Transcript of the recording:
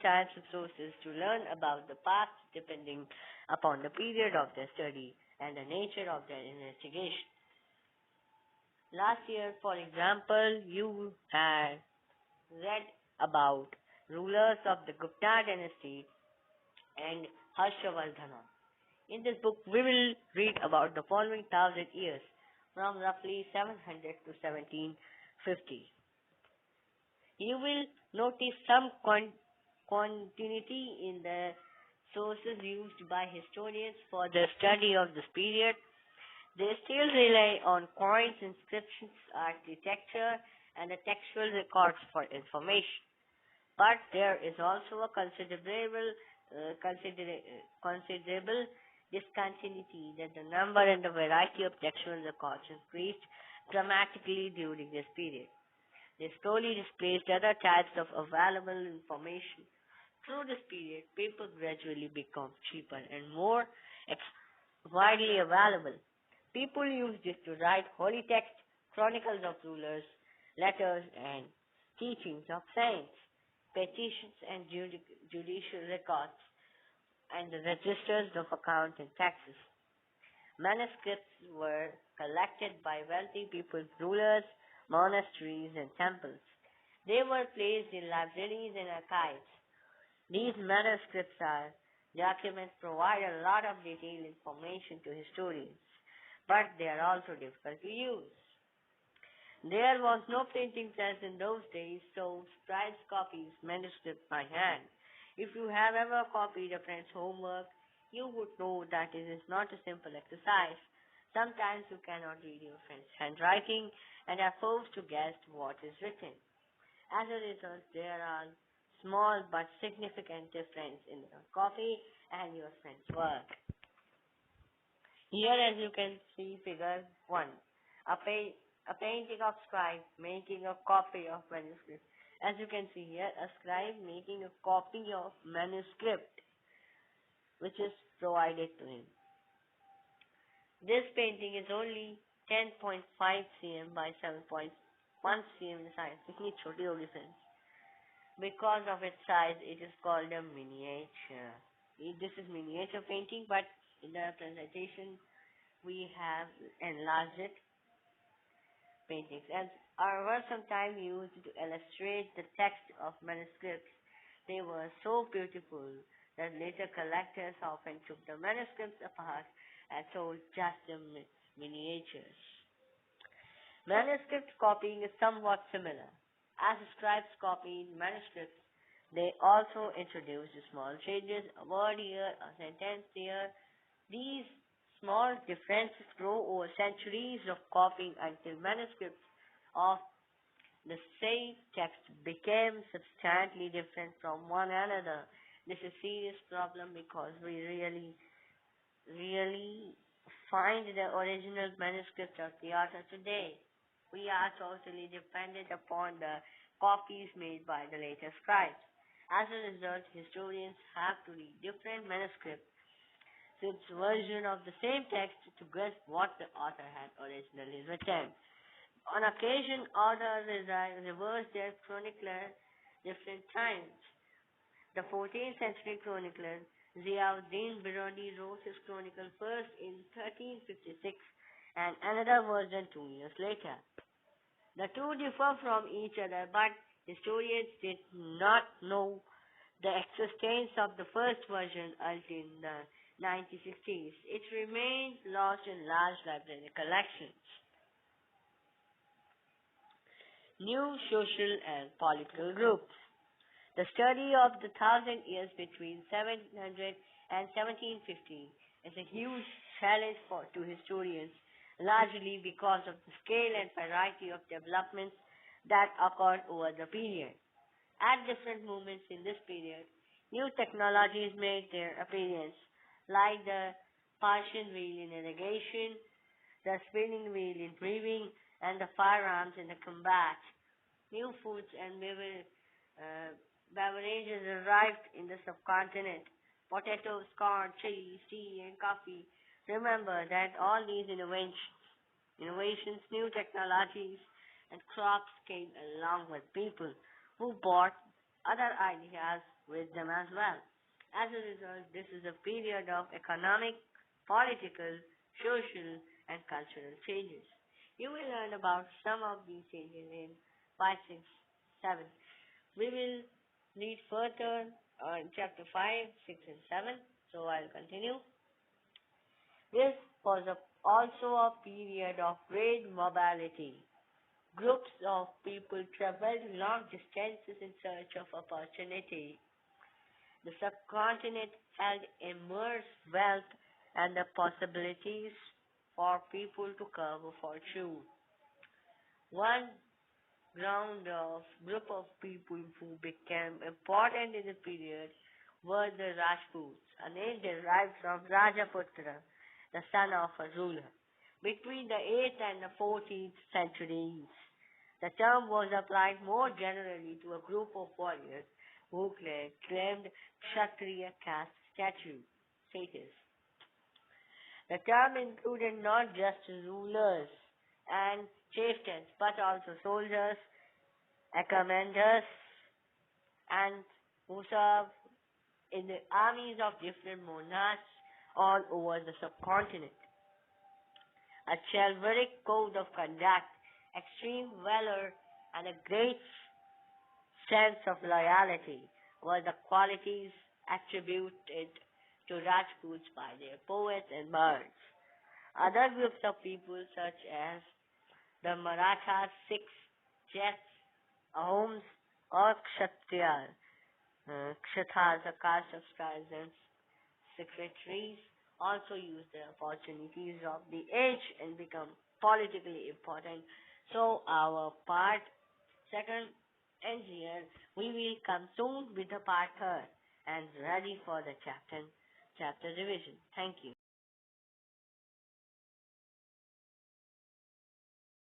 types of sources to learn about the past depending upon the period of their study and the nature of their investigation. Last year, for example, you had read about rulers of the Gupta dynasty and Harshavardhana. In this book, we will read about the following 1,000 years from roughly 700 to 1750. You will notice some continuity in the sources used by historians for the study of this period. They still rely on coins, inscriptions, architecture, and the textual records for information. But there is also a considerable discontinuity that the number and the variety of textual records increased dramatically during this period. They slowly displaced other types of available information. Through this period, paper gradually became cheaper and more widely available. People used it to write holy texts, chronicles of rulers, letters, and teachings of saints, petitions and judicial records, and the registers of accounts and taxes. Manuscripts were collected by wealthy people, rulers, monasteries, and temples. They were placed in libraries and archives. These manuscripts are documents provide a lot of detailed information to historians, but they are also difficult to use. There was no printing press in those days, so scribes copies manuscripts by hand. If you have ever copied a friend's homework, you would know that it is not a simple exercise. Sometimes you cannot read your friend's handwriting and are forced to guess what is written. As a result, there are small but significant difference in your copy and your friend's work. Here, as you can see, figure 1. A painting of scribe making a copy of manuscript. As you can see here, a scribe making a copy of manuscript which is provided to him. This painting is only 10.5 cm by 7.1 cm in size. इतनी छोटी होगी friends. Because of its size, it is called a miniature. This is miniature painting, but in the presentation we have enlarged it paintings and were sometimes used to illustrate the text of manuscripts. They were so beautiful that later collectors often took the manuscripts apart and sold just the miniatures. Manuscript copying is somewhat similar. As scribes copied manuscripts, they also introduced small changes, a word here, a sentence there. These small differences grow over centuries of copying until manuscripts of the same text became substantially different from one another. This is a serious problem because we really find the original manuscript of the author today. We are totally dependent upon the copies made by the later scribes. As a result, historians have to read different manuscripts its version of the same text to guess what the author had originally written. On occasion, authors reversed their chronicler different times. The 14th century chronicler Ziauddin Biruni wrote his chronicle first in 1356 and another version 2 years later. The two differ from each other, but historians did not know the existence of the first version until the 1960s. It remained lost in large library collections. New social and political groups. The study of the 1,000 years between 700 and 1750 is a huge challenge to historians, largely because of the scale and variety of developments that occurred over the period. At different moments in this period, new technologies made their appearance, like the Persian wheel in irrigation, the spinning wheel in weaving, and the firearms in the combat. New foods and beverages arrived in the subcontinent: potatoes, corn, chilies, tea, and coffee. Remember that all these innovations, new technologies, and crops came along with people who brought other ideas with them as well. As a result, this is a period of economic, political, social, and cultural changes. You will learn about some of these changes in 5, 6, 7. We will read further on chapter 5, 6, and 7. So I'll continue. This was also a period of great mobility. Groups of people traveled long distances in search of opportunity. The subcontinent held immense wealth and the possibilities for people to carve a fortune. One group of people who became important in the period were the Rajputs, a name derived from Rajaputra, the son of a ruler. Between the 8th and the 14th centuries, the term was applied more generally to a group of warriors who claimed Kshatriya caste status. The term included not just rulers and chieftains, but also soldiers, commanders, and who served in the armies of different monarchs all over the subcontinent. A chivalric code of conduct, extreme valor, and a great sense of loyalty were the qualities attributed to Rajputs by their poets and bards. Other groups of people, such as the Marathas, Sikhs, Jats, Ahoms, or Kshatriyas, a caste of scribes and secretaries, also used the opportunities of the age and become politically important. So our part second ends here. We will come soon with the part third and ready for the chapter revision. Thank you.